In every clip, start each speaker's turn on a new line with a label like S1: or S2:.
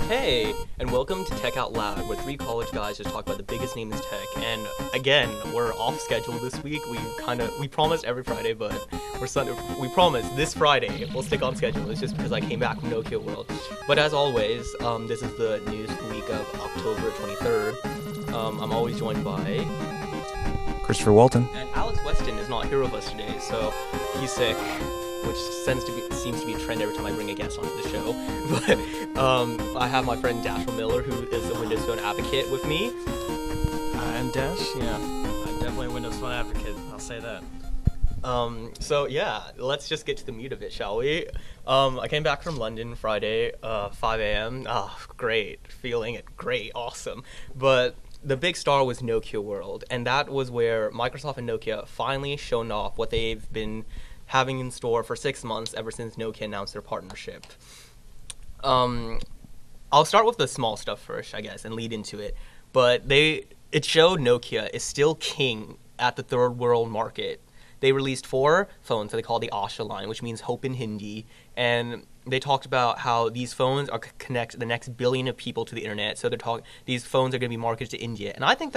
S1: Hey, and welcome to Tech Out Loud, where three college guys just talk about the biggest names in tech. And again, we're off schedule this week. We promised every Friday, but we promised this Friday we'll stick on schedule. It's just because I came back from Nokia World. But as always, this is the news week of October 23rd. I'm always joined by
S2: Christopher Walton.
S1: And Alex Weston is not here with us today, so he's sick, which seems to be a trend every time I bring a guest onto the show. But I have my friend Dashiell Miller, who is a Windows Phone advocate, with me.
S3: I'm Dash. Yeah, I'm definitely a Windows Phone advocate. I'll say that.
S1: So yeah, let's just get to the meat of it, shall we? I came back from London Friday, 5 a.m. Great, feeling it, great, awesome. But the big star was Nokia World, and that was where Microsoft and Nokia finally shown off what they've been having in store for 6 months ever since Nokia announced their partnership. I'll start with the small stuff first, I guess, and lead into it. But it showed Nokia is still king at the third world market. They released 4 phones that they call the Asha line, which means hope in Hindi, and they talked about how these phones are connect the next billion of people to the internet. So these phones are going to be marketed to India, and I think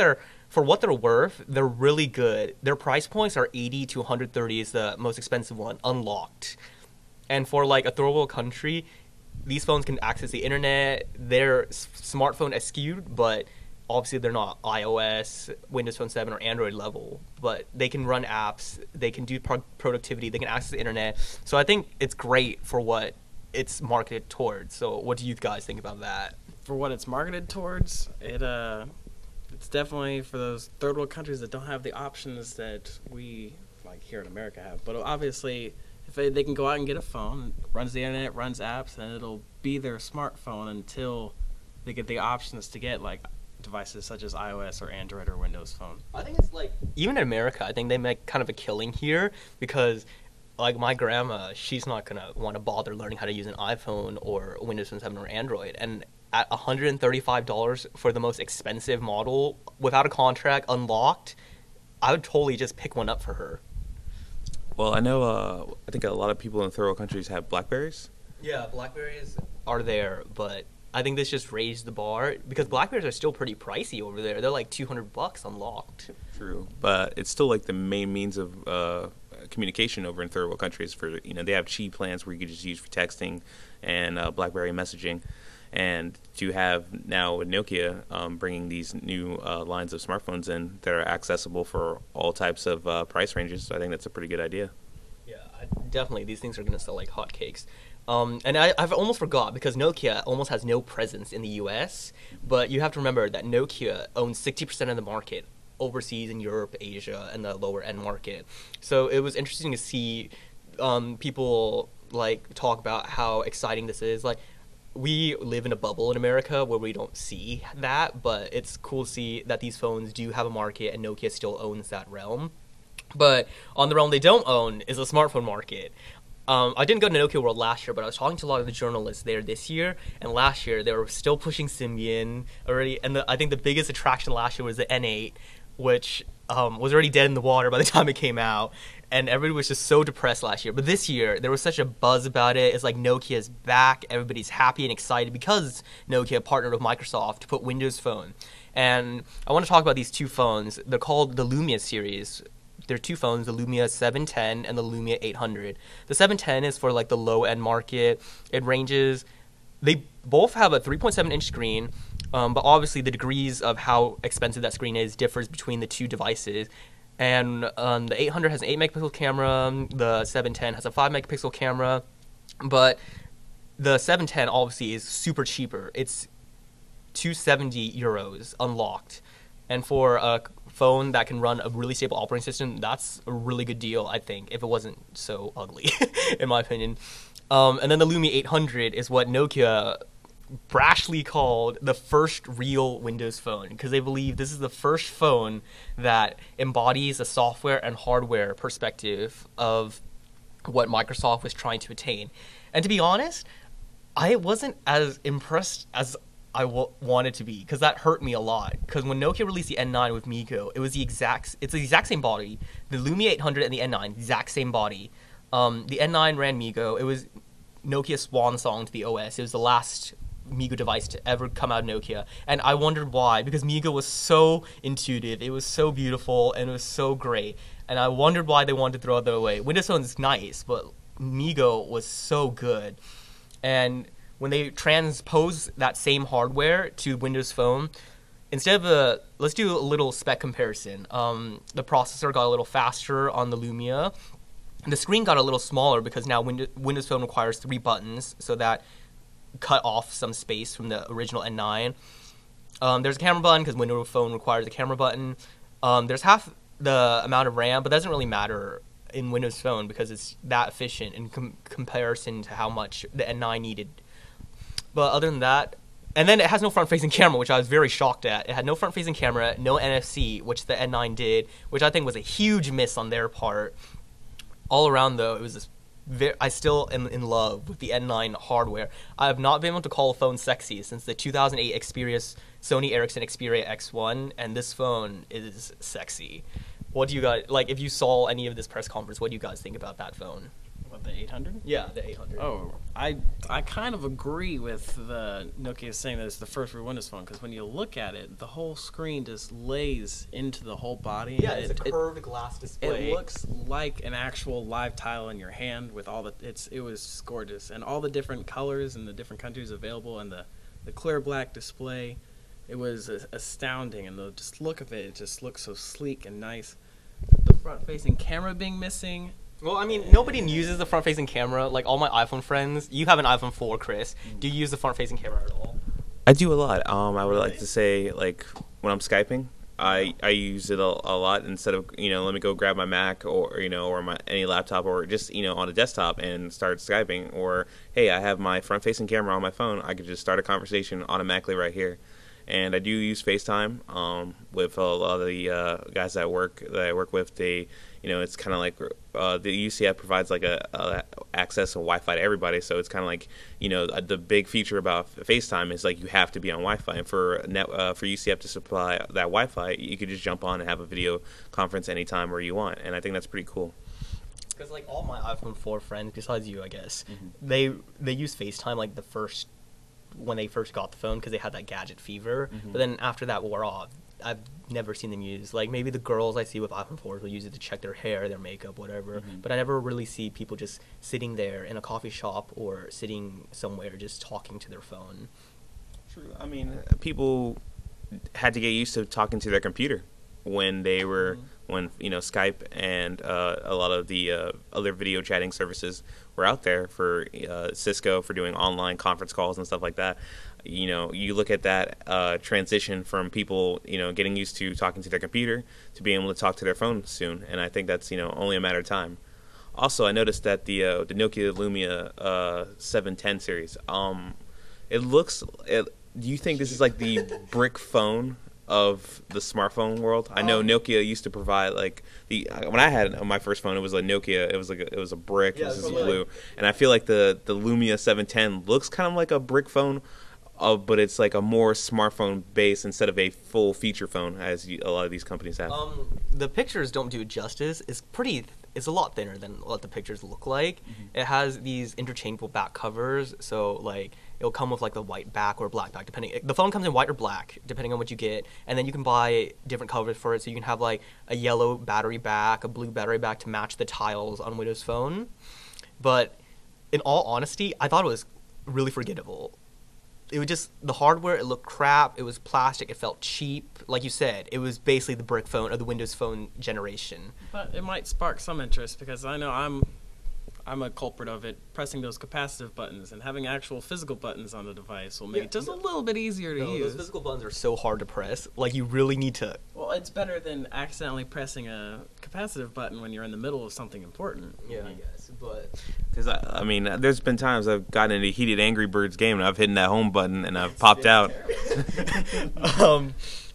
S1: for what they're worth, they're really good. Their price points are 80 to 130 is the most expensive one, unlocked. And for like a third world country, these phones can access the internet. They're smartphone skewed, but obviously they're not iOS, Windows Phone 7, or Android level. But they can run apps, they can do productivity, they can access the internet. So I think it's great for what it's marketed towards. So what do you guys think about that?
S3: For what it's marketed towards, it's definitely for those third world countries that don't have the options that we, like here in America, have. But obviously, if they can go out and get a phone, runs the internet, runs apps, and it'll be their smartphone until they get the options to get like devices such as iOS or Android or Windows Phone.
S1: I think it's like, even in America, I think they make kind of a killing here because, like, my grandma, she's not going to want to bother learning how to use an iPhone or Windows Phone 7 or Android. And at $135 for the most expensive model, without a contract, unlocked, I would totally just pick one up for her.
S2: Well, I know, I think a lot of people in third world countries have Blackberries.
S1: Yeah, Blackberries are there, but I think this just raised the bar because Blackberries are still pretty pricey over there. They're like $200 unlocked.
S2: True, but it's still like the main means of communication over in third world countries. For they have cheap plans where you can just use for texting and BlackBerry messaging. And to have now with Nokia bringing these new lines of smartphones in that are accessible for all types of price ranges, I think that's a pretty good idea.
S1: Yeah, definitely. These things are going to sell like hotcakes. And I've almost forgot because Nokia almost has no presence in the US, but you have to remember that Nokia owns 60% of the market overseas in Europe, Asia, and the lower end market. So it was interesting to see people like talk about how exciting this is. Like, we live in a bubble in America where we don't see that, but it's cool to see that these phones do have a market and Nokia still owns that realm. But on the realm they don't own is the smartphone market. I didn't go to Nokia World last year, but I was talking to a lot of the journalists there this year, and last year they were still pushing Symbian already, and I think the biggest attraction last year was the N8, which was already dead in the water by the time it came out, and everybody was just so depressed last year. But this year, there was such a buzz about it. It's like Nokia's back, everybody's happy and excited because Nokia partnered with Microsoft to put Windows Phone. And I want to talk about these 2 phones. They're called the Lumia series. There are 2 phones, the Lumia 710 and the Lumia 800. The 710 is for like the low-end market. It ranges, they both have a 3.7-inch screen, but obviously the degrees of how expensive that screen is differs between the 2 devices. And the 800 has an 8-megapixel camera, the 710 has a 5-megapixel camera, but the 710 obviously is super cheaper. It's €270 unlocked. And for a phone that can run a really stable operating system, that's a really good deal, I think, if it wasn't so ugly, in my opinion. And then the Lumia 800 is what Nokia brashly called the first real Windows phone, because they believe this is the first phone that embodies a software and hardware perspective of what Microsoft was trying to attain. And to be honest, I wasn't as impressed as I wanted to be, because that hurt me a lot. Because when Nokia released the N9 with MeeGo, it's the exact same body. The Lumia 800 and the N9, exact same body. The N9 ran MeeGo. It was Nokia's swan song to the OS. It was the last MeeGo device to ever come out of Nokia, and I wondered why, because MeeGo was so intuitive, it was so beautiful, and it was so great, and I wondered why they wanted to throw it away. Windows Phone is nice, but MeeGo was so good, and when they transpose that same hardware to Windows Phone, instead of let's do a little spec comparison. The processor got a little faster on the Lumia. The screen got a little smaller because now Windows Phone requires 3 buttons, so that cut off some space from the original N9. There's a camera button because Windows Phone requires a camera button. There's half the amount of RAM, but that doesn't really matter in Windows Phone because it's that efficient in comparison to how much the N9 needed. But other than that, and then it has no front-facing camera, which I was very shocked at. It had no front-facing camera, no NFC, which the N9 did, which I think was a huge miss on their part. All around, though, it was I still am in love with the N9 hardware. I have not been able to call a phone sexy since the 2008 Sony Ericsson Xperia X1, and this phone is sexy. What do you guys, like, if you saw any of this press conference, what do you guys think about that phone?
S3: What, the 800?
S1: Yeah, the 800.
S3: Oh, I kind of agree with the Nokia saying that it's the first real Windows Phone, because when you look at it, the whole screen just lays into the whole body.
S1: Yeah, it's a curved glass display.
S3: It looks like an actual live tile in your hand with all the it was gorgeous, and all the different colors and the different countries available, and the clear black display. It was astounding, and the just look of it, it just looks so sleek and nice. The front-facing camera being missing.
S1: Well, I mean, nobody uses the front-facing camera. Like, all my iPhone friends, you have an iPhone 4, Chris. Do you use the front-facing camera at all?
S2: I do a lot. I would like to say, like, when I'm Skyping, I use it a lot instead of, let me go grab my Mac or, or any laptop or just, on a desktop and start Skyping. Or, hey, I have my front-facing camera on my phone. I could just start a conversation automatically right here. And I do use FaceTime with a lot of the guys that I work with. They, it's kind of like the UCF provides like a access to Wi-Fi to everybody. So it's kind of like, the big feature about FaceTime is like you have to be on Wi-Fi. And for UCF to supply that Wi-Fi, you could just jump on and have a video conference anytime where you want. And I think that's pretty cool.
S1: Because like all my iPhone 4 friends, besides you, I guess, they use FaceTime like when they first got the phone because they had that gadget fever. But then after that wore off, I've never seen them use. Like, maybe the girls I see with iPhone 4s will use it to check their hair, their makeup, whatever. But I never really see people just sitting there in a coffee shop or sitting somewhere just talking to their phone.
S2: True. I mean, people had to get used to talking to their computer when they were when Skype and a lot of the other video chatting services were out there for Cisco for doing online conference calls and stuff like that. You look at that transition from people getting used to talking to their computer to being able to talk to their phone soon, and I think that's only a matter of time. Also, I noticed that the Nokia Lumia 710 series, do you think this is like the brick phone of the smartphone world? I know Nokia used to provide like when I had my first phone, it was a Nokia. It was a brick. Yeah, it was blue, and I feel like the Lumia 710 looks kind of like a brick phone, but it's like a more smartphone base instead of a full feature phone as a lot of these companies have.
S1: The pictures don't do it justice. It's a lot thinner than what the pictures look like. It has these interchangeable back covers, so like it'll come with like the white back or black back, depending. The phone comes in white or black, depending on what you get, and then you can buy different covers for it. So you can have like a yellow battery back, a blue battery back to match the tiles on Windows Phone. But in all honesty, I thought it was really forgettable. It was just the hardware. It looked crap. It was plastic. It felt cheap. Like you said, it was basically the brick phone of the Windows Phone generation.
S3: But it might spark some interest because I know I'm a culprit of it. Pressing those capacitive buttons and having actual physical buttons on the device will make it just a little bit easier to use.
S1: Those physical buttons are so hard to press. Like, you really need to.
S3: Well, it's better than accidentally pressing a capacitive button when you're in the middle of something important.
S1: Yeah, I guess. But
S2: because I mean, there's been times I've gotten into a heated Angry Birds game and I've hit that home button and I've popped out.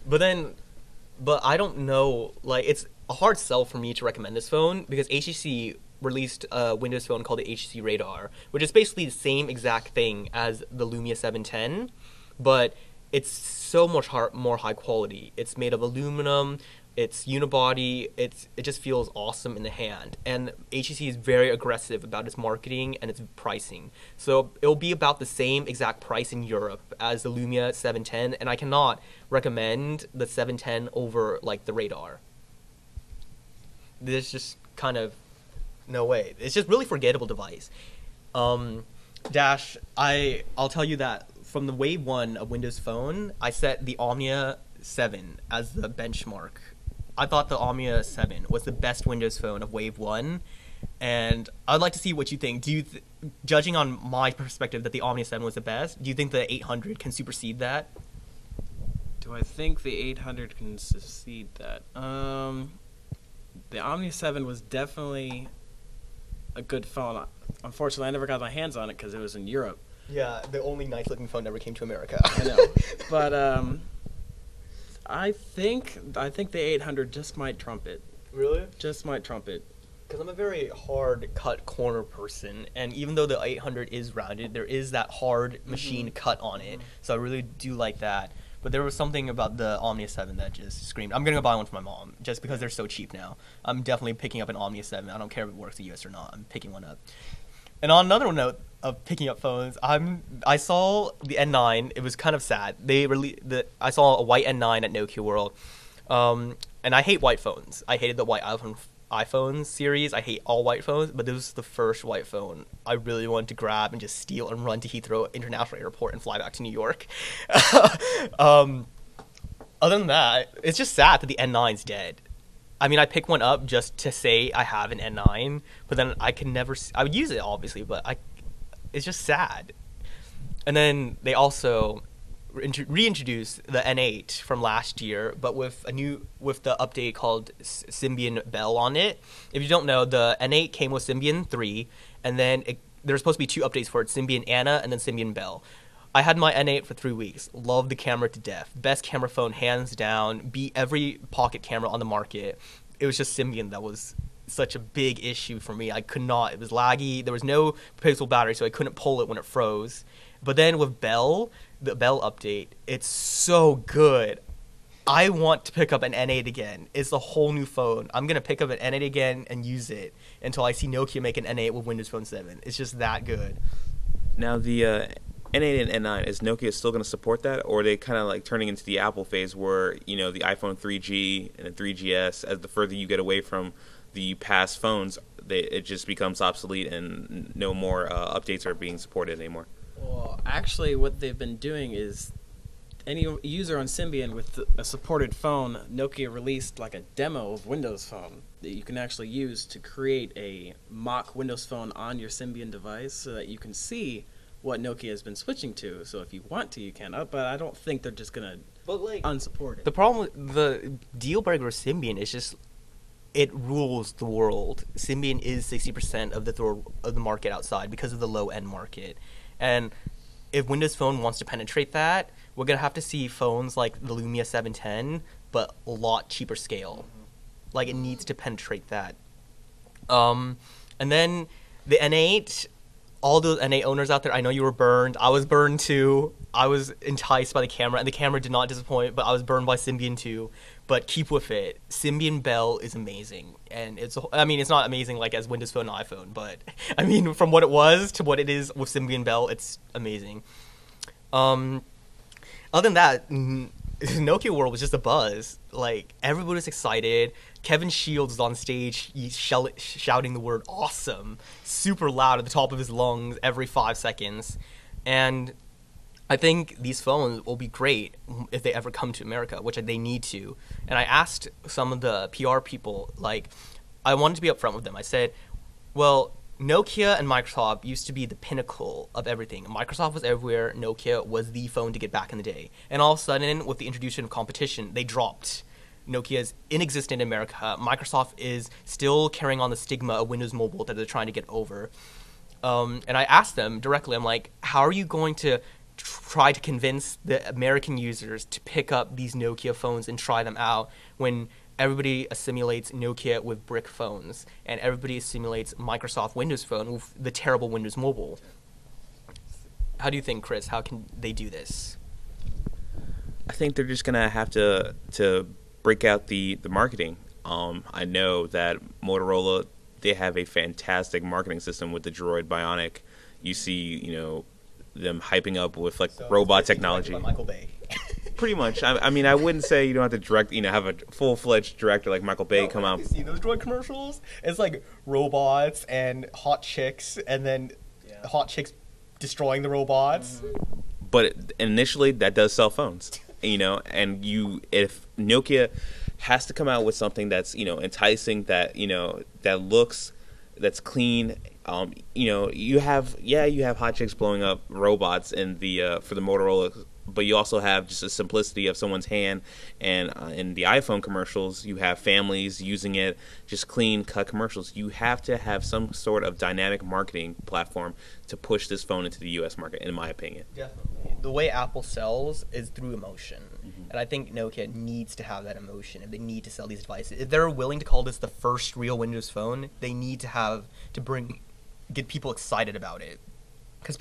S1: But I don't know. Like, it's a hard sell for me to recommend this phone because HTC released a Windows Phone called the HTC Radar, which is basically the same exact thing as the Lumia 710, but it's so much more high quality. It's made of aluminum. It's unibody. It just feels awesome in the hand. And HTC is very aggressive about its marketing and its pricing. So it'll be about the same exact price in Europe as the Lumia 710, and I cannot recommend the 710 over like the Radar. There's just kind of no way. It's just really forgettable device. Dash, I'll tell you that from the Wave 1 of Windows Phone, I set the Omnia 7 as the benchmark. I thought the Omnia 7 was the best Windows Phone of Wave 1, and I'd like to see what you think. Do you, judging on my perspective that the Omnia 7 was the best, do you think the 800 can supersede that?
S3: Do I think the 800 can succeed that? The Omnia 7 was definitely a good phone. Unfortunately, I never got my hands on it because it was in Europe.
S1: Yeah, the only nice-looking phone never came to America.
S3: I know, but I think the 800 just might trump it.
S1: Really?
S3: Just might trump it.
S1: Because I'm a very hard cut corner person, and even though the 800 is rounded, there is that hard machine cut on it. So I really do like that. But there was something about the Omnia 7 that just screamed, I'm going to buy one for my mom, just because they're so cheap now. I'm definitely picking up an Omnia 7. I don't care if it works in the US or not. I'm picking one up. And on another note of picking up phones, I saw the N9. It was kind of sad. I saw a white N9 at Nokia World. And I hate white phones. I hated the white iPhone series. I hate all white phones, but this was the first white phone I really wanted to grab and just steal and run to Heathrow International Airport and fly back to New York. Other than that, it's just sad that the N9's dead. I mean, I picked one up just to say I have an N9, but then I could never. I would use it obviously, but it's just sad. And then they also reintroduced the N8 from last year, but with the update called Symbian Bell on it. If you don't know, the N8 came with Symbian 3, and then there's supposed to be 2 updates for it: Symbian Anna and then Symbian Bell. I had my N8 for 3 weeks. Loved the camera to death. Best camera phone, hands down. Beat every pocket camera on the market. It was just Symbian that was such a big issue for me. I could not. It was laggy. There was no pixel battery, so I couldn't pull it when it froze. But then with Bell, the Bell update, it's so good. I want to pick up an N8 again. It's a whole new phone. I'm going to pick up an N8 again and use it until I see Nokia make an N8 with Windows Phone 7. It's just that good.
S2: Now, the N8 and N9, is Nokia still going to support that, or are they kind of like turning into the Apple phase where, you know, the iPhone 3G and the 3GS, as the further you get away from the past phones, it just becomes obsolete and no more updates are being supported anymore?
S3: Well, actually, what they've been doing is any user on Symbian with a supported phone, Nokia released like a demo of Windows Phone that you can actually use to create a mock Windows Phone on your Symbian device so that you can see what Nokia has been switching to. So if you want to, you can. But I don't think they're just going to unsupport it.
S1: The problem, the deal breaker with Symbian is just it rules the world. Symbian is 60% of the market outside because of the low-end market. And if Windows Phone wants to penetrate that, we're going to have to see phones like the Lumia 710, but a lot cheaper scale. Like, it needs to penetrate that. And then the N8, all those N8 owners out there, I know you were burned. I was burned too. I was enticed by the camera, and the camera did not disappoint, but I was burned by Symbian too. But keep with it. Symbian Bell is amazing. And it's not amazing like as Windows Phone and iPhone, but I mean, from what it was to what it is with Symbian Bell, it's amazing. Other than that, Nokia World was just a buzz. Like, everybody was excited. Kevin Shields was on stage shouting the word awesome super loud at the top of his lungs every 5 seconds. And I think these phones will be great if they ever come to America, which they need to. And I asked some of the PR people, like, I wanted to be upfront with them. I said, well, Nokia and Microsoft used to be the pinnacle of everything. Microsoft was everywhere. Nokia was the phone to get back in the day. And all of a sudden, with the introduction of competition, they dropped. Nokia is inexistent in America. Microsoft is still carrying on the stigma of Windows Mobile that they're trying to get over. And I asked them directly, I'm like, how are you going to try to convince the American users to pick up these Nokia phones and try them out when everybody assimilates Nokia with brick phones and everybody assimilates Microsoft Windows Phone with the terrible Windows Mobile? How do you think, Chris? How can they do this?
S2: I think they're just gonna have to break out the marketing. I know that Motorola, they have a fantastic marketing system with the Droid Bionic. You see, them hyping up with like
S1: So
S2: robot
S1: it's basically
S2: technology.
S1: directed by Michael Bay.
S2: Pretty much. I mean, I wouldn't say you don't have to direct, have a full-fledged director like Michael Bay
S1: No,
S2: come
S1: but
S2: out.
S1: You see those droid commercials? It's like robots and hot chicks, and then hot chicks destroying the robots.
S2: But initially, that does sell phones, and if Nokia has to come out with something that's, enticing, that, that looks, that's clean. You have hot chicks blowing up robots in the for the Motorola, but you also have just the simplicity of someone's hand, and in the iPhone commercials, you have families using it, just clean cut commercials. You have to have some sort of dynamic marketing platform to push this phone into the U.S. market, in my opinion.
S1: Definitely. The way Apple sells is through emotion. And I think Nokia needs to have that emotion if they need to sell these devices. If they're willing to call this the first real Windows phone, they need to get people excited about it. Because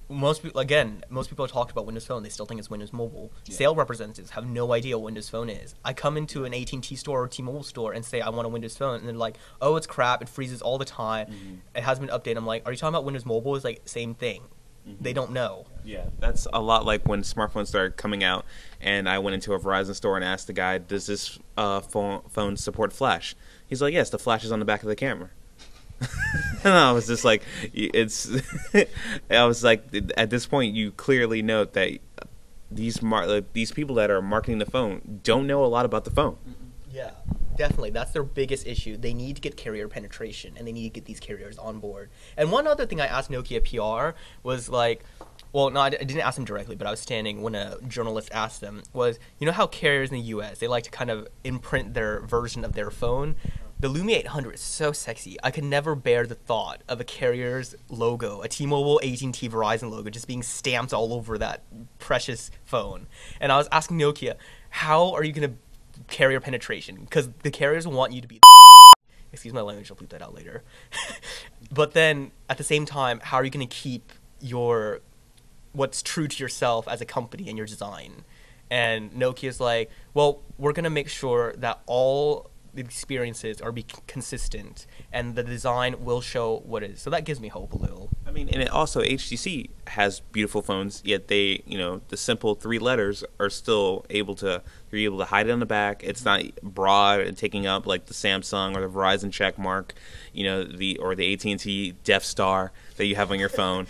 S1: most people talk about Windows Phone, they still think it's Windows Mobile. Yeah. Sale representatives have no idea what Windows Phone is. I come into an AT&T store or T-Mobile store and say I want a Windows Phone, and they're like, oh, it's crap, it freezes all the time, it hasn't been updated. I'm like, are you talking about Windows Mobile? It's like, same thing. They don't know.
S2: Yeah, that's a lot like when smartphones started coming out, and I went into a Verizon store and asked the guy, does this phone support Flash? He's like, yes, the Flash is on the back of the camera. And I was just like, I was like, at this point, you clearly note that these people that are marketing the phone don't know a lot about the phone.
S1: Yeah, definitely. That's their biggest issue. They need to get carrier penetration, and they need to get these carriers on board. And one other thing I asked Nokia PR was like, well, no, I didn't ask them directly, but I was standing when a journalist asked them, was, how carriers in the U.S., they like to kind of imprint their version of their phone. The Lumia 800 is so sexy. I could never bear the thought of a carrier's logo, a T-Mobile, AT&T, Verizon logo, just being stamped all over that precious phone. And I was asking Nokia, how are you going to carrier penetration? Because the carriers want you to be excuse my language, I'll bleep that out later. But then, at the same time, how are you going to keep what's true to yourself as a company and your design? And Nokia's like, well, we're going to make sure that all the experiences are consistent, and the design will show what it is. So that gives me hope a little.
S2: I mean, and it also, HTC has beautiful phones, yet they, the simple 3 letters are still you're able to hide it on the back. It's not broad and taking up like the Samsung or the Verizon check mark, or the AT&T Death Star that you have on your phone.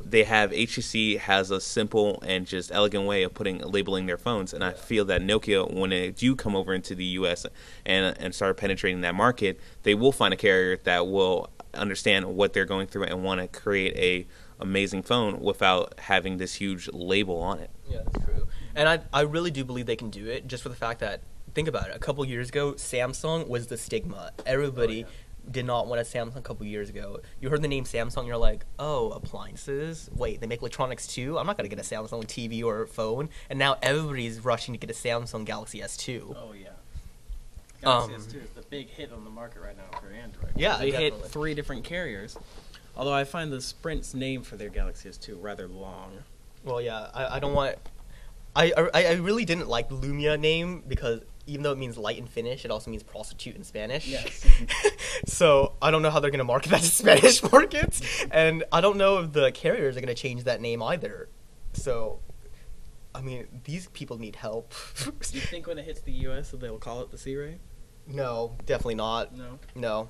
S2: HTC has a simple and just elegant way of labeling their phones, and I feel that Nokia, when they do come over into the U.S. and start penetrating that market, they will find a carrier that will understand what they're going through and want to create a amazing phone without having this huge label on it.
S1: Yeah, that's true. And I really do believe they can do it, just for the fact that, think about it, a couple years ago, Samsung was the stigma. Everybody did not want a Samsung a couple years ago. You heard the name Samsung, you're like, oh, appliances? Wait, they make electronics too? I'm not going to get a Samsung TV or phone. And now everybody's rushing to get a Samsung Galaxy S2.
S3: Oh, yeah. Galaxy S2 is the big hit on the market right now for Android.
S1: Yeah,
S3: they
S1: definitely
S3: hit 3 different carriers. Although I find the Sprint's name for their Galaxy S2 rather long.
S1: Well, yeah, I don't want... I really didn't like the Lumia name, because even though it means light and finish, it also means prostitute in Spanish.
S3: Yes.
S1: So I don't know how they're going to market that to Spanish markets. And I don't know if the carriers are going to change that name either. So, I mean, these people need help.
S3: Do you think when it hits the U.S. they'll call it the C-Ray?
S1: No, definitely not. No.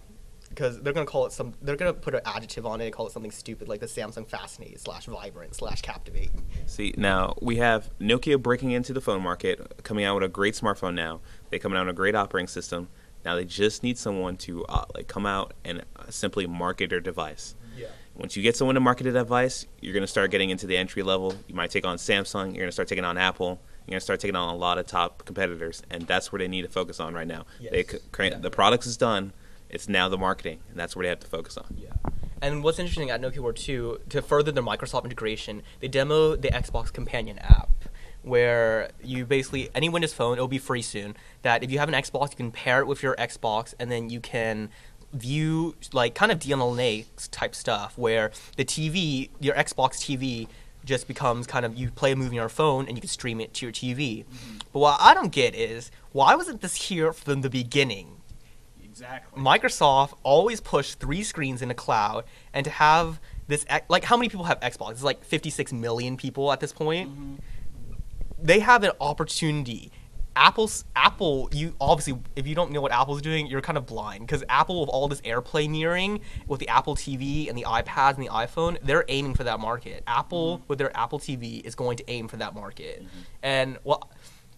S1: Because they're going to call it they're going to put an adjective on it and call it something stupid like the Samsung Fascinate /Vibrant /Captivate.
S2: See, now we have Nokia breaking into the phone market, coming out with a great smartphone now. They're coming out with a great operating system. Now they just need someone to come out and simply market their device.
S1: Yeah.
S2: Once you get someone to market a device, you're going to start getting into the entry level. You might take on Samsung. You're going to start taking on Apple. You're going to start taking on a lot of top competitors, and that's where they need to focus on right now.
S1: Yes.
S2: The products is done. It's now the marketing, and that's where they have to focus on.
S1: Yeah. And what's interesting at Nokia World 2, to further their Microsoft integration, they demo the Xbox Companion app, where you basically, any Windows phone, it'll be free soon, that if you have an Xbox, you can pair it with your Xbox, and then you can view, like, kind of DLNA type stuff, where the TV, your Xbox TV, just becomes kind of, you play a movie on your phone and you can stream it to your TV. But what I don't get is, why wasn't this here from the beginning?
S3: Exactly.
S1: Microsoft always pushed 3 screens in the cloud, and to have this, like, how many people have Xbox? It's like 56 million people at this point. They have an opportunity. Apple, you obviously, if you don't know what Apple's doing, you're kind of blind, because Apple, with all this AirPlay mirroring with the Apple TV and the iPads and the iPhone, they're aiming for that market. Apple, with their Apple TV, is going to aim for that market. And well,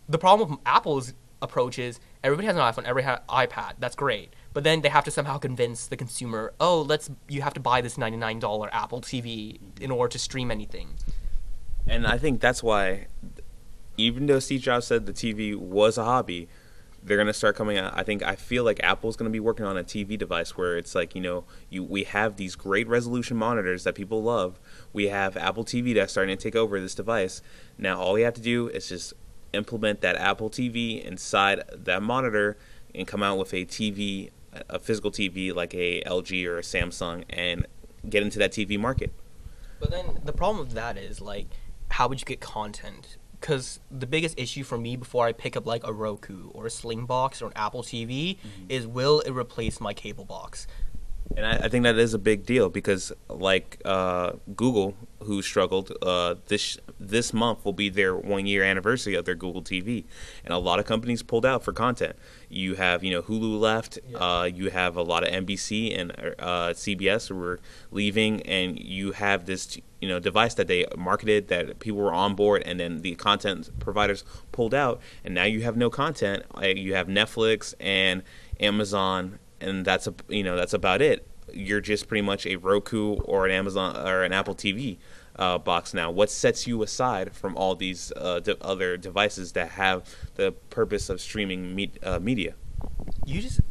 S1: the problem with Apple's approach is, everybody has an iPhone, everybody has an iPad. That's great, but then they have to somehow convince the consumer, oh, you have to buy this $99 Apple TV in order to stream anything.
S2: And I think that's why, even though Steve Jobs said the TV was a hobby, they're going to start coming out. I feel like Apple's going to be working on a TV device where it's like, we have these great resolution monitors that people love. We have Apple TV that's starting to take over this device. Now all we have to do is just implement that Apple TV inside that monitor and come out with a TV, a physical TV like a LG or a Samsung, and get into that TV market.
S1: But then the problem with that is, like, how would you get content? Because the biggest issue for me before I pick up like a Roku or a Sling Box or an Apple TV is, will it replace my cable box?
S2: And I think that is a big deal, because like Google, who struggled, this month will be their 1-year anniversary of their Google TV, and a lot of companies pulled out for content. You have Hulu left, you have a lot of NBC and CBS who were leaving, and you have this device that they marketed that people were on board, and then the content providers pulled out, and now you have no content. You have Netflix and Amazon, and that's about it. You're just pretty much a Roku or an Amazon or an Apple TV box now. What sets you aside from all these other devices that have the purpose of streaming media?
S1: You just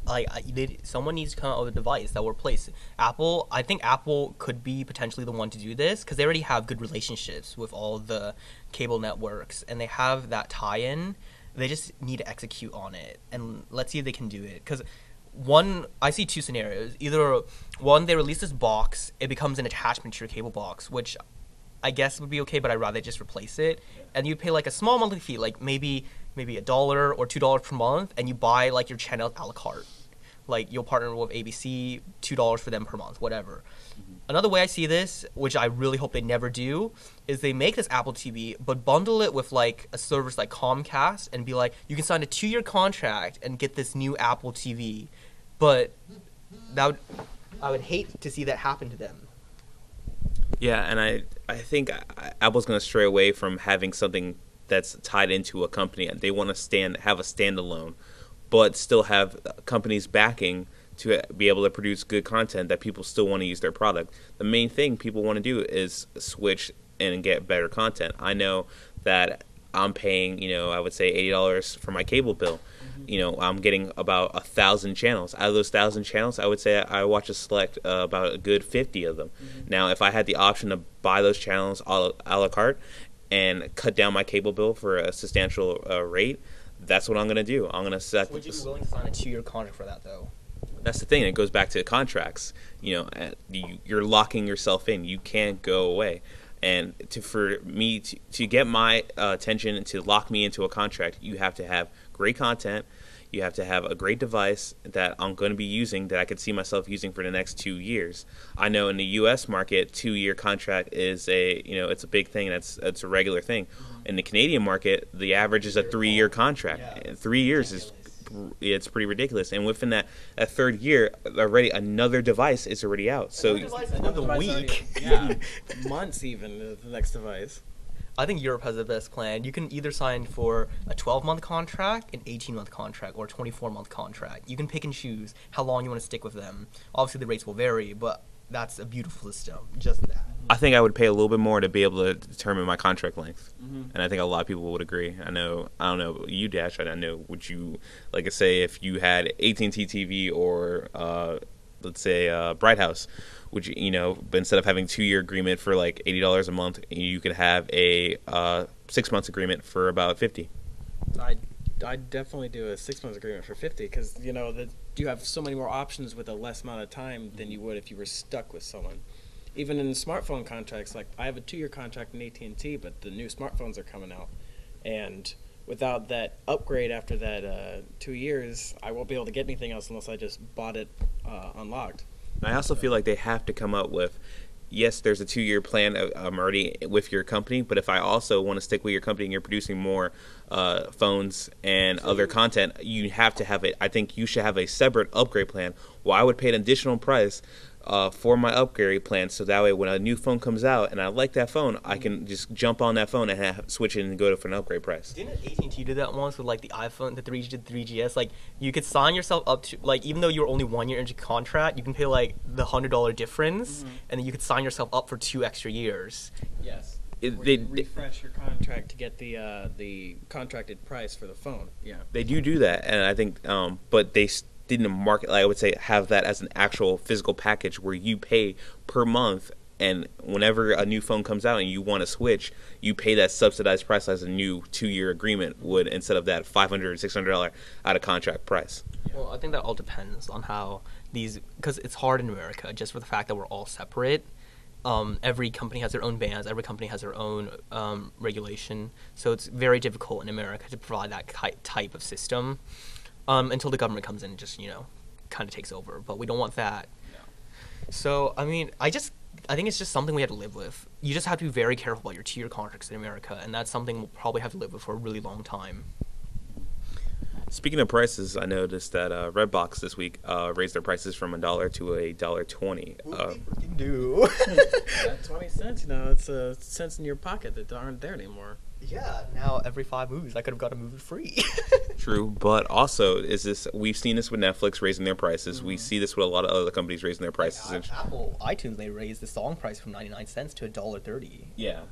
S1: someone needs to come out with a device that will replace Apple. I think Apple could be potentially the one to do this, because they already have good relationships with all the cable networks, and they have that tie-in. They just need to execute on it, and let's see if they can do it. Because I see 2 scenarios. Either one, they release this box, it becomes an attachment to your cable box, which I guess would be okay, but I'd rather just replace it. And you pay like a small monthly fee, like maybe $1 or $2 per month, and you buy like your channel a la carte. Like, you'll partner with ABC, $2 for them per month, whatever. Another way I see this, which I really hope they never do, is they make this Apple TV, but bundle it with like a service like Comcast, and be like, you can sign a 2-year contract and get this new Apple TV. But I would hate to see that happen to them.
S2: Yeah, and I think Apple's going to stray away from having something that's tied into a company. They want to have a standalone, but still have companies backing to be able to produce good content that people still want to use their product. The main thing people want to do is switch and get better content. I know that I'm paying, I would say $80 for my cable bill. I'm getting about 1,000 channels. Out of those 1,000 channels, I would say I watch a select about a good 50 of them. Now, if I had the option to buy those channels a la carte and cut down my cable bill for a substantial rate, that's what I'm going to do. I'm going to set.
S1: Would you be willing to sign a 2-year contract for that, though?
S2: That's the thing. It goes back to contracts. You're locking yourself in. You can't go away. And for me to get my attention and to lock me into a contract, you have to have great content. You have to have a great device that I'm going to be using, that I could see myself using for the next 2 years. I know in the U.S. market, 2-year contract is it's a big thing. It's a regular thing. In the Canadian market, the average is a 3-year contract. Yeah. 3 years it's pretty ridiculous. And within that 3rd year, already another device is already out. So
S1: another week.
S3: Months even, the next device.
S1: I think Europe has the best plan. You can either sign for a 12-month contract, an 18-month contract, or a 24-month contract. You can pick and choose how long you want to stick with them. Obviously, the rates will vary, but that's a beautiful system. Just that.
S2: I think I would pay a little bit more to be able to determine my contract length, and I think a lot of people would agree. I don't know you, Dash. I know. Would you like to say if you had AT&T TV or let's say Bright House? Would you, but instead of having a 2-year agreement for like $80 a month, you could have a 6-month agreement for about $50?
S3: I'd definitely do a 6-month agreement for $50, because you have so many more options with a less amount of time than you would if you were stuck with someone. even in smartphone contracts, like I have a 2-year contract in AT&T, but the new smartphones are coming out, and without that upgrade after that 2 years, I won't be able to get anything else unless I just bought it unlocked.
S2: I also feel like they have to come up with, yes, there's a 2-year plan. I'm already with your company, but if I also want to stick with your company and you're producing more phones and other content, you have to have it. I think you should have a separate upgrade plan. Well, I would pay an additional price for my upgrade plan, so that way when a new phone comes out and I like that phone, I can just jump on that phone and switch it and go for an upgrade price.
S1: Didn't AT&T do that once with like the iPhone, the 3GS? Like you could sign yourself up to, like, even though you're only 1 year into contract, you can pay like the $100 difference, and then you could sign yourself up for 2 extra years.
S3: Yes.
S2: They
S3: refresh your contract to get the contracted price for the phone. Yeah.
S2: They do that, and I think, but they didn't market, like I would say, have that as an actual physical package where you pay per month, and whenever a new phone comes out and you want to switch, you pay that subsidized price as a new 2-year agreement would, instead of that $500 or $600 out of contract price.
S1: Well, I think that all depends on how these, because it's hard in America just for the fact that we're all separate. Every company has their own bans. Every company has their own regulation. So it's very difficult in America to provide that type of system until the government comes in and just, kind of takes over. But we don't want that. No. So, I mean, I think it's just something we have to live with. You just have to be very careful about your 2-year contracts in America, and that's something we'll probably have to live with for a really long time.
S2: Speaking of prices, I noticed that Redbox this week raised their prices from $1 to $1.20.
S1: Do.
S3: That 20 cents, it's cents in your pocket that aren't there anymore.
S1: Yeah, now every 5 movies, I could have got a movie free.
S2: True, but also we've seen this with Netflix raising their prices. We see this with a lot of other companies raising their prices.
S1: Like Apple, iTunes, they raised the song price from 99 cents to $1.30.
S2: Yeah,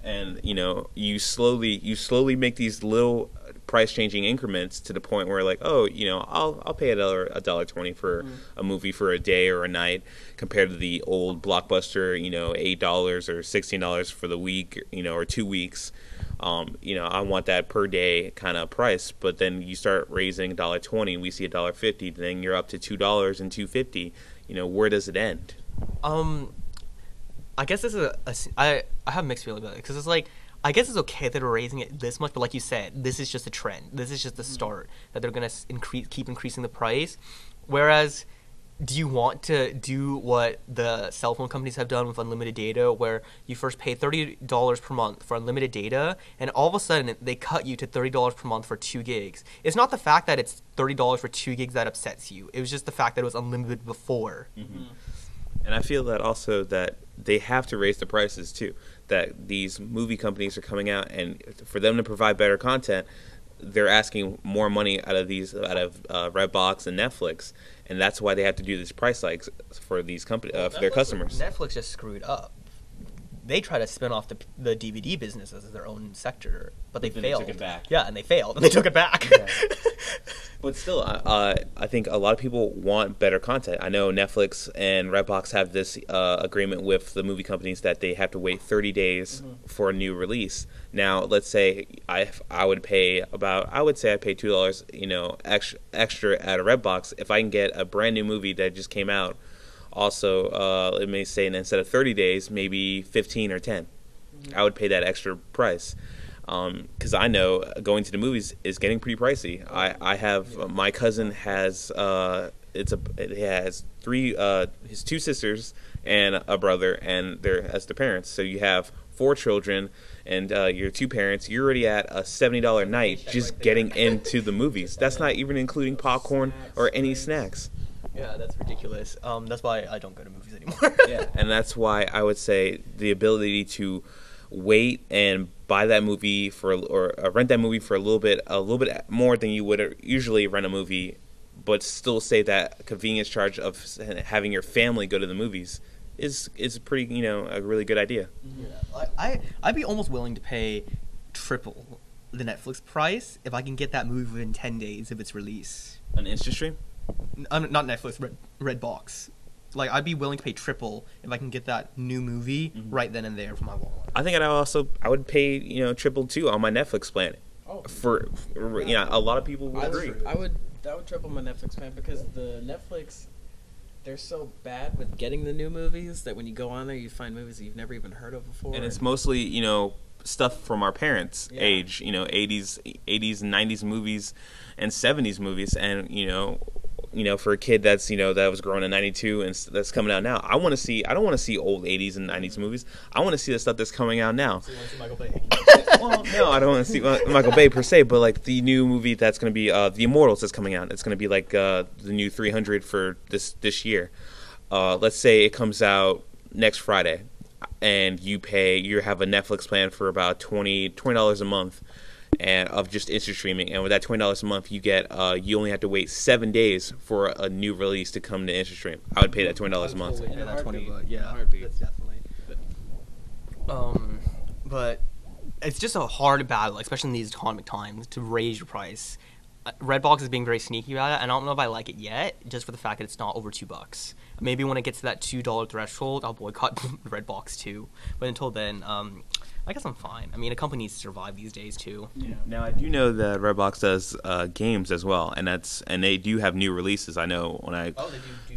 S2: and you slowly make these little price changing increments to the point where, like, I'll pay $1.20 for a movie for a day or a night, compared to the old Blockbuster, $8 or $16 for the week, or 2 weeks. I want that per day kind of price, but then you start raising $1.20, we see $1.50, then you're up to $2 and $2.50. Where does it end?
S1: I guess this is I have mixed feelings about it, because it's like, I guess it's okay that they're raising it this much, but like you said, this is just a trend. This is just the start, that they're gonna keep increasing the price. Whereas, do you want to do what the cell phone companies have done with unlimited data, where you first pay $30 per month for unlimited data, and all of a sudden they cut you to $30 per month for 2 gigs? It's not the fact that it's $30 for 2 gigs that upsets you. It was just the fact that it was unlimited before.
S2: Mm-hmm. And I feel that also that they have to raise the prices too. That these movie companies are coming out, and for them to provide better content, they're asking more money out of Redbox and Netflix, and that's why they have to do this price hikes for these companies, for their customers.
S1: Netflix just screwed up. They try to spin off the DVD business as their own sector, but they failed.
S2: They took it back.
S1: Yeah, and they failed, and they took it back.
S2: Yeah. But still, I think a lot of people want better content. I know Netflix and Redbox have this agreement with the movie companies that they have to wait 30 days for a new release. Now, let's say I would pay I would say I pay $2, extra at a Redbox if I can get a brand new movie that just came out. Also, let me say, instead of 30 days, maybe 15 or 10. I would pay that extra price. Because I know going to the movies is getting pretty pricey. I have my cousin has he has his 2 sisters and a brother, and as the parents. So you have 4 children and your 2 parents. You're already at a $70 night just getting into the movies. That's not even including popcorn or any snacks.
S1: Yeah, that's ridiculous. That's why I don't go to movies anymore.
S2: Yeah, and that's why I would say the ability to wait and buy that movie or rent that movie for a little bit more than you would usually rent a movie, but still save that convenience charge of having your family go to the movies is pretty, a really good idea.
S1: Yeah, I'd be almost willing to pay triple the Netflix price if I can get that movie within 10 days of its release.
S2: An instant stream?
S1: Not Netflix, Redbox. Like, I'd be willing to pay triple if I can get that new movie right then and there for my wallet.
S2: I think I would pay triple too on my Netflix plan. For a lot of people would agree.
S3: I would triple my Netflix plan, because the Netflix, they're so bad with getting the new movies that when you go on there, you find movies that you've never even heard of before.
S2: And it's mostly, stuff from our parents'
S3: Yeah.
S2: age, 80s and 90s movies and 70s movies. And, for a kid that's, that was growing in 92 and that's coming out now, I don't want to see old 80s and 90s movies. I want to see the stuff that's coming out now.
S1: So you want to see Michael Bay?
S2: Well, no, I don't want to see Michael Bay per se, but like the new movie that's going to be The Immortals that's coming out. It's going to be like the new 300 for this year. Let's say it comes out next Friday, and you have a Netflix plan for about $20 a month, and of just instant streaming. And with that $20 a month, you get you only have to wait 7 days for a new release to come to instant stream. I would pay that $20 a month.
S1: Yeah, that 20 bucks. Yeah,
S3: Heartbeat.
S1: that's definitely. But it's just a hard battle, especially in these economic times, to raise your price. Redbox is being very sneaky about it, and I don't know if I like it yet, just for the fact that it's not over $2. Maybe when it gets to that $2 threshold, I'll boycott Redbox too. But until then, I guess I'm fine. I mean, a company needs to survive these days too.
S3: Yeah.
S2: Now I do know that Redbox does games as well, and they do have new releases. I know when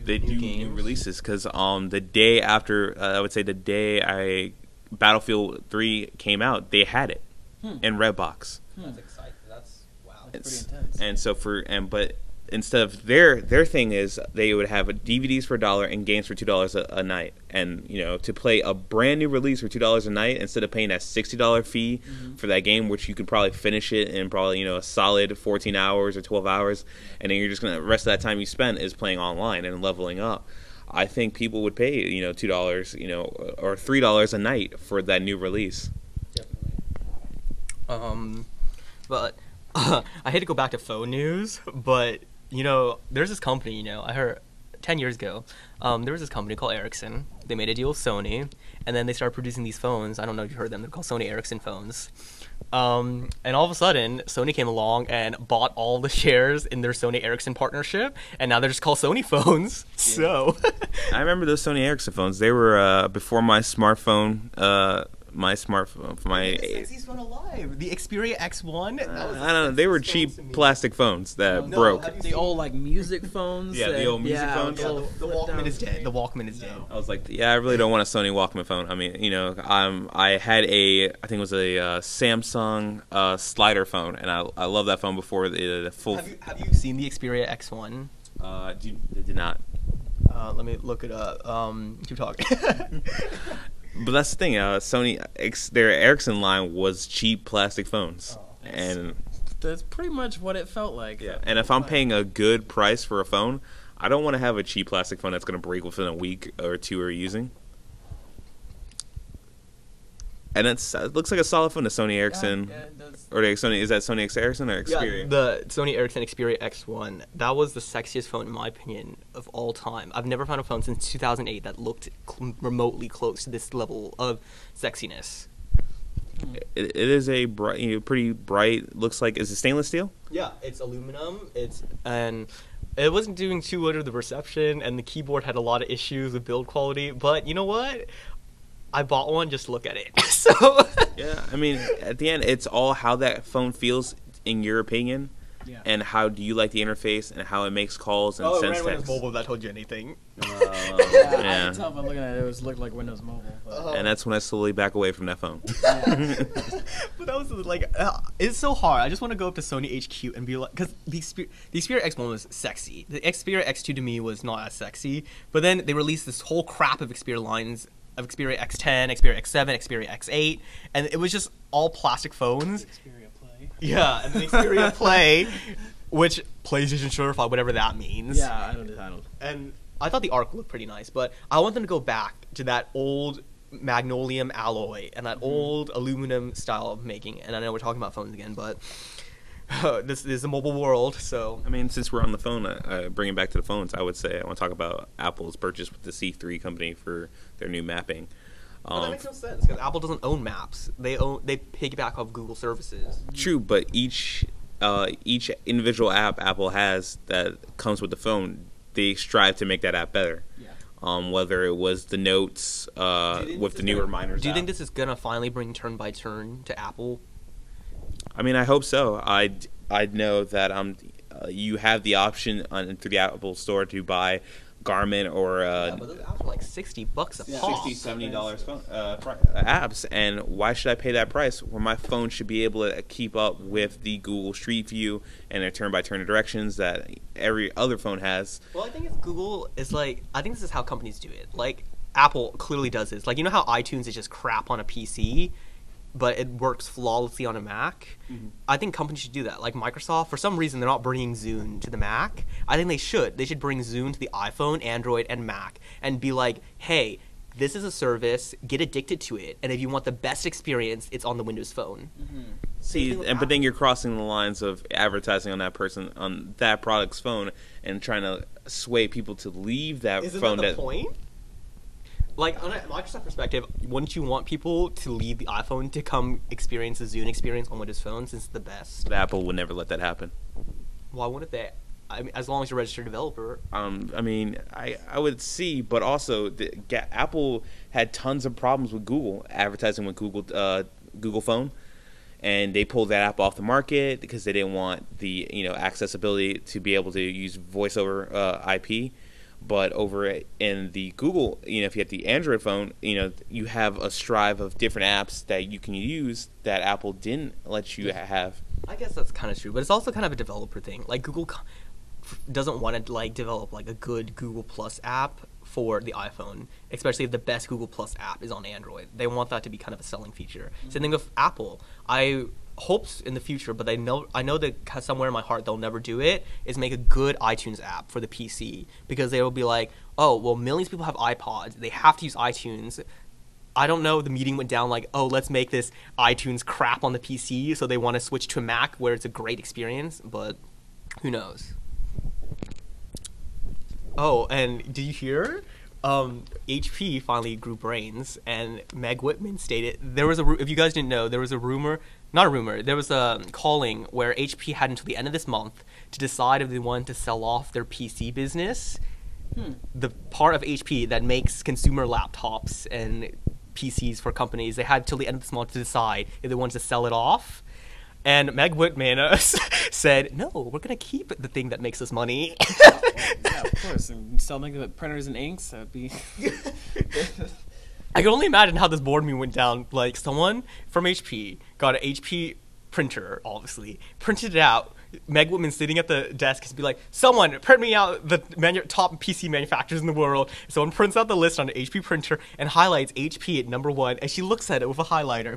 S2: they do new releases because the day after I would say the day Battlefield 3 came out, they had it in Redbox.
S1: That's exciting. That's wow.
S3: That's pretty intense.
S2: And so but instead of their thing is they would have DVDs for $1 and games for $2 a night, and to play a brand new release for $2 a night instead of paying that $60 fee for that game, which you could probably finish it in probably a solid 14 hours or 12 hours, and then you're just gonna the rest of that time you spend is playing online and leveling up. I think people would pay $2 or $3 a night for that new release.
S1: Definitely. But I hate to go back to phone news, but there's this company, I heard 10 years ago, there was this company called Ericsson. They made a deal with Sony, and then they started producing these phones. I don't know if you heard them. They're called Sony Ericsson phones. And all of a sudden, Sony came along and bought all the shares in their Sony Ericsson partnership, and now they're just called Sony phones. Yeah. So
S2: I remember those Sony Ericsson phones. They were before my smartphone. My smartphone for my.
S1: The sexiest phone alive, the Xperia X1.
S2: I don't know. They were cheap plastic phones that broke.
S3: The old music phones.
S2: Yeah, the old music phones.
S1: Yeah, the Walkman is dead. The Walkman is dead.
S2: I was like, I really don't want a Sony Walkman phone. I mean, I had I think it was a Samsung slider phone, and I love that phone before the full.
S1: Have you seen the Xperia X1?
S2: Did not.
S1: Let me look it up. Keep talking.
S2: But that's the thing. Their Ericsson line was cheap plastic phones, and
S3: that's pretty much what it felt like.
S2: Yeah, and if I'm paying a good price for a phone, I don't want to have a cheap plastic phone that's going to break within a week or two of using. And it looks like a solid phone, the Sony Ericsson.
S3: Yeah, it does.
S2: Or the Sony, is that Sony Ericsson or Xperia?
S1: Yeah, the Sony Ericsson Xperia X1. That was the sexiest phone, in my opinion, of all time. I've never found a phone since 2008 that looked remotely close to this level of sexiness.
S2: It is a bright, pretty bright. Looks like, is it stainless steel?
S1: Yeah, it's aluminum. And it wasn't doing too good with the reception, and the keyboard had a lot of issues with build quality. But you know what? I bought one just to look at it. So
S2: yeah, I mean, at the end, it's all how that phone feels in your opinion, and how do you like the interface and how it makes calls and sends text.
S1: Windows Mobile, that told you anything.
S3: I can tell by looking at it, it looked like Windows Mobile.
S2: And that's when I slowly back away from that phone.
S1: But that was like, it's so hard. I just want to go up to Sony HQ and be like, because the Xperia X1 was sexy. The Xperia X2 to me was not as sexy. But then they released this whole crap of Xperia lines. Of Xperia X10, Xperia X7, Xperia X8, and it was just all plastic phones.
S3: Xperia Play.
S1: Yeah, and the Xperia Play, which PlayStation Certified, whatever that means.
S3: Yeah, I don't.
S1: And I thought the arc looked pretty nice, but I want them to go back to that old magnolium alloy and that old aluminum style of making. And I know we're talking about phones again, but this is a mobile world, so.
S2: I mean, since we're on the phone, bringing back to the phones, I would say I want to talk about Apple's purchase with the C3 company for their new mapping.
S1: But that makes no sense because Apple doesn't own Maps. They piggyback off Google services.
S2: True, but each individual app Apple has that comes with the phone, they strive to make that app better. Yeah. Whether it was the Notes with the new reminders.
S1: Do you think this is gonna finally bring turn by turn to Apple?
S2: I mean, I hope so. I'd know that you have the option through the Apple Store to buy Garmin or
S1: but those apps are like $60 a pop.
S2: $60-$70 phone apps, and why should I pay that price where my phone should be able to keep up with the Google Street View and their turn-by-turn directions that every other phone has?
S1: Well, I think it's Google is like, I think this is how companies do it. Like Apple clearly does this. Like, you know how iTunes is just crap on a PC, but it works flawlessly on a Mac?
S2: Mm-hmm.
S1: I think companies should do that. Like Microsoft, for some reason, they're not bringing Zune to the Mac. I think they should. They should bring Zune to the iPhone, Android, and Mac and be like, hey, this is a service, get addicted to it, and if you want the best experience, it's on the Windows Phone.
S3: Mm-hmm.
S2: See, but then you're crossing the lines of advertising on that product's phone and trying to sway people to leave that
S1: Isn't
S2: phone.
S1: that the point? Like, on a Microsoft perspective, wouldn't you want people to leave the iPhone to come experience the Zune experience on Windows Phone since it's the best?
S2: Apple would never let that happen.
S1: Why wouldn't they? I mean, as long as you're a registered developer.
S2: I mean, I would see, but also Apple had tons of problems with Google advertising with Google Phone, and they pulled that app off the market because they didn't want the accessibility to be able to use voice over IP. But over in the Google, if you have the Android phone, you have a strive of different apps that you can use that Apple didn't let you have.
S1: I guess that's kind of true, but it's also kind of a developer thing. Like Google doesn't want to like develop like a good Google Plus app for the iPhone, especially if the best Google Plus app is on Android. They want that to be kind of a selling feature. Mm-hmm. Same thing with Apple. I hope in the future, but I know that somewhere in my heart they'll never do it, is make a good iTunes app for the PC, because they will be like, oh, well, millions of people have iPods. They have to use iTunes. I don't know, the meeting went down like, oh, let's make this iTunes crap on the PC, so they want to switch to a Mac where it's a great experience, but who knows? Oh, and did you hear? HP finally grew brains, and Meg Whitman stated there was if you guys didn't know, there was a rumor, not a rumor, there was a calling where HP had until the end of this month to decide if they wanted to sell off their PC business. The part of HP that makes consumer laptops and PCs for companies, they had till the end of this month to decide if they wanted to sell it off. And Meg Whitman said, no, we're going to keep the thing that makes us money.
S3: Yeah, of course. And sell nothing but printers and inks. That would be...
S1: I can only imagine how this board meeting went down. Like, someone from HP got an HP printer, obviously, printed it out. Meg Whitman sitting at the desk to be like, someone print me out the top PC manufacturers in the world. Someone prints out the list on an HP printer and highlights HP at number 1, and she looks at it with a highlighter.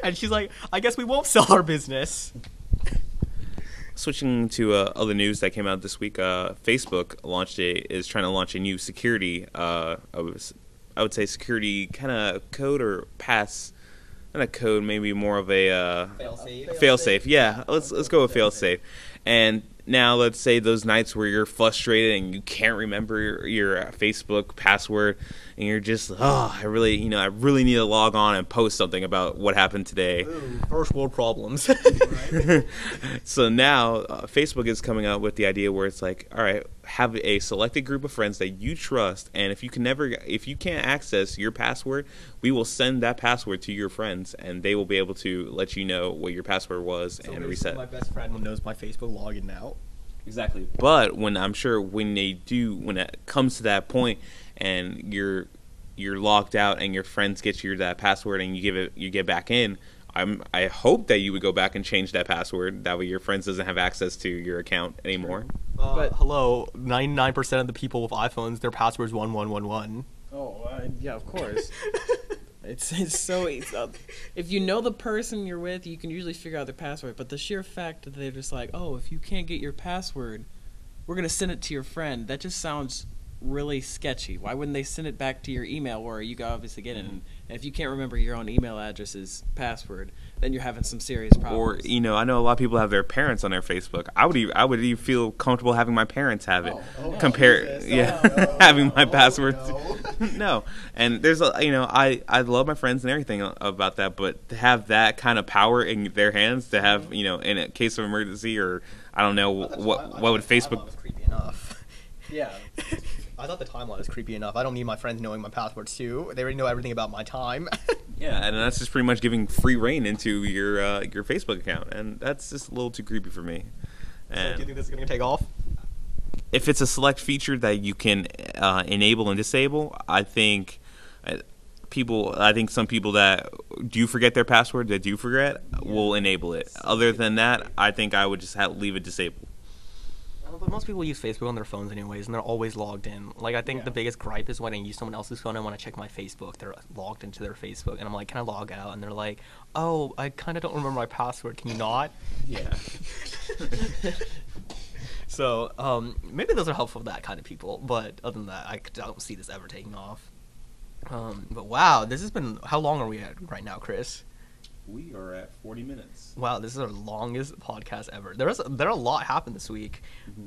S1: And she's like, I guess we won't sell our business.
S2: Switching to other news that came out this week, Facebook is trying to launch a new security, I would say security kind of code or pass. Not a code, maybe more of a fail-safe. Yeah, let's go with fail-safe. And now let's say those nights where you're frustrated and you can't remember your Facebook password, and you're just, I really need to log on and post something about what happened today.
S1: Ooh, first world problems.
S2: So now Facebook is coming out with the idea where it's like, all right, have a selected group of friends that you trust, and if you can't access your password, we will send that password to your friends, and they will be able to let you know what your password was and reset.
S1: My best friend knows my Facebook login now.
S2: Exactly. But when it comes to that point, and you're logged out, and your friends get you that password, and you get back in, I hope that you would go back and change that password. That way, your friends doesn't have access to your account anymore.
S1: But hello, 99% of the people with iPhones, their password's 1111.
S3: Oh, yeah, of course. It's so if you know the person you're with, you can usually figure out their password. But the sheer fact that they're just like, oh, if you can't get your password, we're gonna send it to your friend. That just sounds really sketchy. Why wouldn't they send it back to your email where you can obviously get it? And if you can't remember your own email address's password, then you're having some serious problems.
S2: Or I know a lot of people have their parents on their Facebook. I would even feel comfortable having my parents have it. Having my password. No, and there's I love my friends and everything about that, but to have that kind of power in their hands, to have in a case of emergency, or I don't know what would Facebook.
S1: Was creepy enough.
S3: Yeah.
S1: I thought the timeline was creepy enough. I don't need my friends knowing my passwords too. They already know everything about my time.
S2: Yeah, and that's just pretty much giving free reign into your Facebook account, and that's just a little too creepy for me. And
S1: do you think this is going to take off?
S2: if it's a select feature that you can enable and disable, I think some people that do forget their password, will enable it. Other than that, I think I would just leave it disabled.
S1: But most people use Facebook on their phones anyways, and they're always logged in. Like, I think the biggest gripe is when I use someone else's phone and want to check my Facebook. They're logged into their Facebook, and I'm like, can I log out? And they're like, oh, I kind of don't remember my password. Can you not?
S2: Yeah.
S1: So, maybe those are helpful for that kind of people. But other than that, I don't see this ever taking off. But wow, this has been... How long are we at right now, Chris?
S2: We are at 40 minutes.
S1: Wow, this is our longest podcast ever. There a lot happened this week.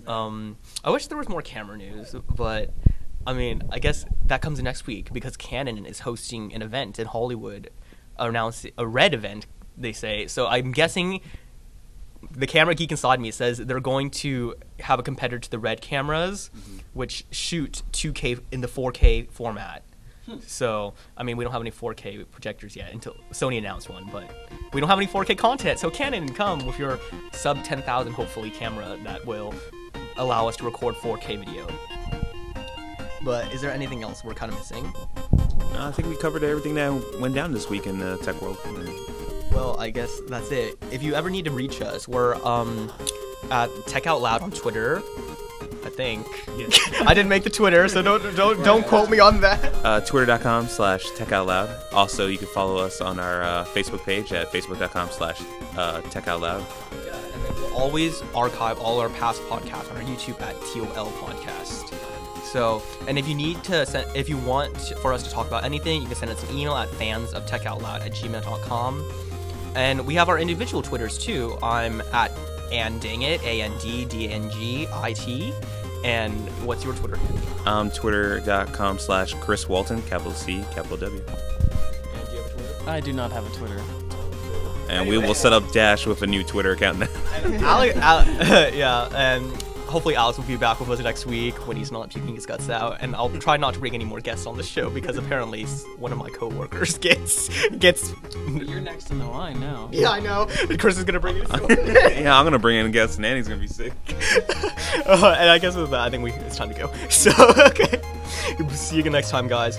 S1: I wish there was more camera news, but I mean, I guess that comes next week because Canon is hosting an event in Hollywood, announced a Red event, they say. So I'm guessing the camera geek inside me says they're going to have a competitor to the Red cameras, which shoot 2K in the 4K format. So, I mean, we don't have any 4K projectors yet until Sony announced one, but we don't have any 4K content. So Canon, come with your sub 10,000, hopefully, camera that will allow us to record 4K video. But is there anything else we're kind of missing?
S2: I think we covered everything that went down this week in the tech world.
S1: Well, I guess that's it. If you ever need to reach us, we're at Tech Out Loud on Twitter. I think. Yeah. I didn't make the Twitter, so don't quote me on that.
S2: Twitter.com/TechOutLoud. Also, you can follow us on our Facebook page at Facebook.com/TechOutLoud.
S1: Yeah, and then we'll always archive all our past podcasts on our YouTube at TOL Podcast. So, and if you need to if you want for us to talk about anything, you can send us an email at fansoftechOutloud@gmail.com. And we have our individual Twitters too. I'm at Andangit, ANDDNGIT. And what's your Twitter?
S2: Twitter.com/Chris Walton, capital C, capital W.
S1: And do you have a Twitter?
S3: I do not have a Twitter.
S2: And we will set up Dash with a new Twitter account now.
S1: Yeah, and hopefully Alex will be back with us next week when he's not puking his guts out. And I'll try not to bring any more guests on the show because apparently one of my coworkers gets.
S3: You're next in the line now.
S1: Yeah, I know. Chris is gonna bring it.
S2: Yeah, I'm gonna bring in guests, and Annie's gonna be sick.
S1: And I guess with that, I think it's time to go. So, okay. See you next time, guys.